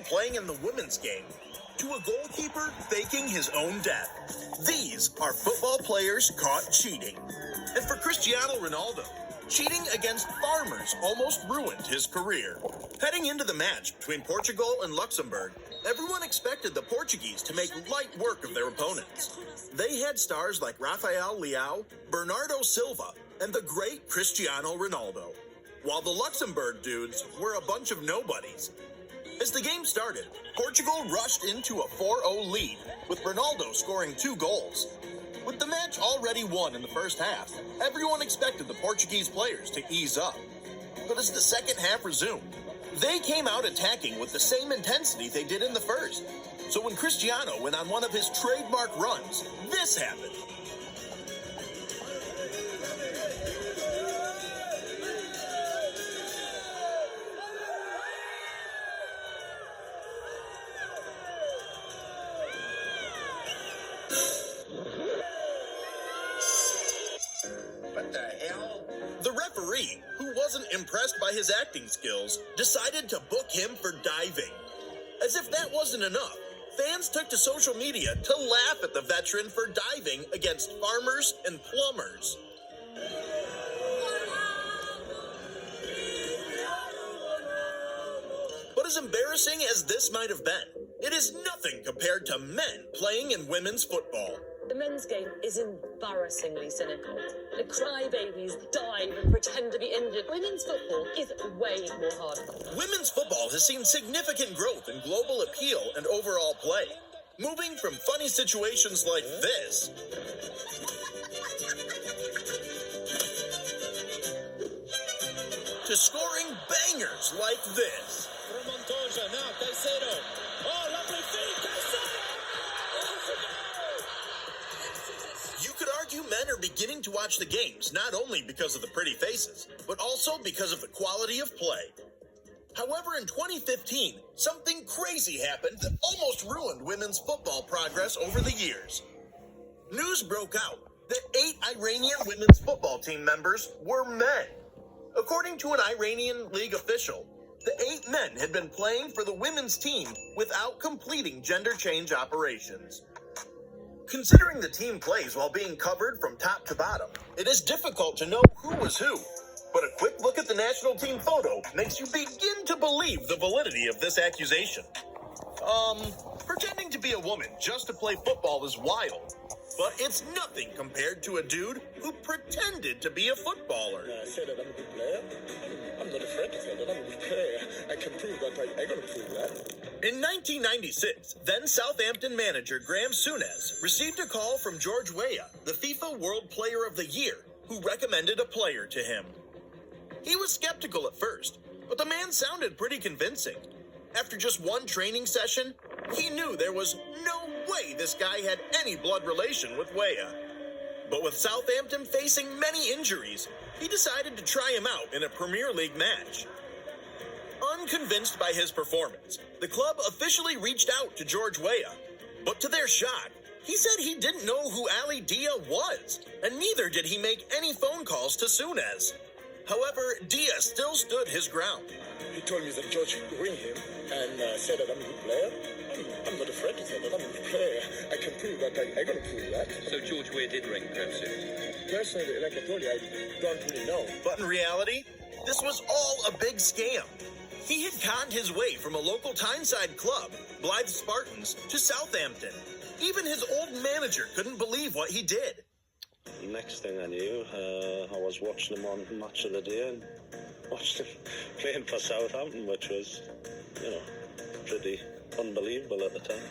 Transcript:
playing in the women's game to a goalkeeper faking his own death. These are football players caught cheating. And for Cristiano Ronaldo, cheating against farmers almost ruined his career. Heading into the match between Portugal and Luxembourg, everyone expected the Portuguese to make light work of their opponents. They had stars like Rafael Leao, Bernardo Silva, and the great Cristiano Ronaldo, while the Luxembourg dudes were a bunch of nobodies. As the game started, Portugal rushed into a 4-0 lead, with Ronaldo scoring 2 goals. With the match already won in the first half, everyone expected the Portuguese players to ease up. But as the second half resumed, they came out attacking with the same intensity they did in the first. So when Cristiano went on one of his trademark runs, this happened. What the hell? The referee, who wasn't impressed by his acting skills, decided to book him for diving. As if that wasn't enough, fans took to social media to laugh at the veteran for diving against farmers and plumbers. But as embarrassing as this might have been, it is nothing compared to men playing in women's football. The men's game is embarrassingly cynical. The crybabies dive and pretend to be injured. Women's football is way more hardcore. Women's football has seen significant growth in global appeal and overall play, moving from funny situations like this to scoring bangers like this. From Montoya, now Caicedo. Oh, lovely feed, Caicedo! You could argue men are beginning to watch the games not only because of the pretty faces, but also because of the quality of play. However, in 2015, something crazy happened that almost ruined women's football progress over the years. News broke out that 8 Iranian women's football team members were men. According to an Iranian league official, the 8 men had been playing for the women's team without completing gender change operations. Considering the team plays while being covered from top to bottom, it is difficult to know who was who. But a quick look at the national team photo makes you begin to believe the validity of this accusation. Pretending to be a woman just to play football is wild, but it's nothing compared to a dude who pretended to be a footballer. I said that I'm a good player. I'm not afraid to say that I'm a good player. I can prove that. I'm going to prove that. In 1996, then Southampton manager Graham Souness received a call from George Weah, the FIFA World Player of the Year, who recommended a player to him. He was skeptical at first, but the man sounded pretty convincing. After just one training session, he knew there was no way this guy had any blood relation with Weah. But with Southampton facing many injuries, he decided to try him out in a Premier League match. Unconvinced by his performance, the club officially reached out to George Weah, but to their shock, he said he didn't know who Ali Dia was, and neither did he make any phone calls to Souness. However, Dia still stood his ground. He told me that George would ring him and said that I'm a good player. I'm not afraid to say that I'm a good player. I can prove that. I'm going to prove that. So George Weah did ring Graham Souness? Personally, like I told you, I don't really know. But in reality, this was all a big scam. He had conned his way from a local Tyneside club, Blythe Spartans, to Southampton. Even his old manager couldn't believe what he did. Next thing I knew, I was watching him on Match of the Day and watched him playing for Southampton, which was, pretty unbelievable at the time.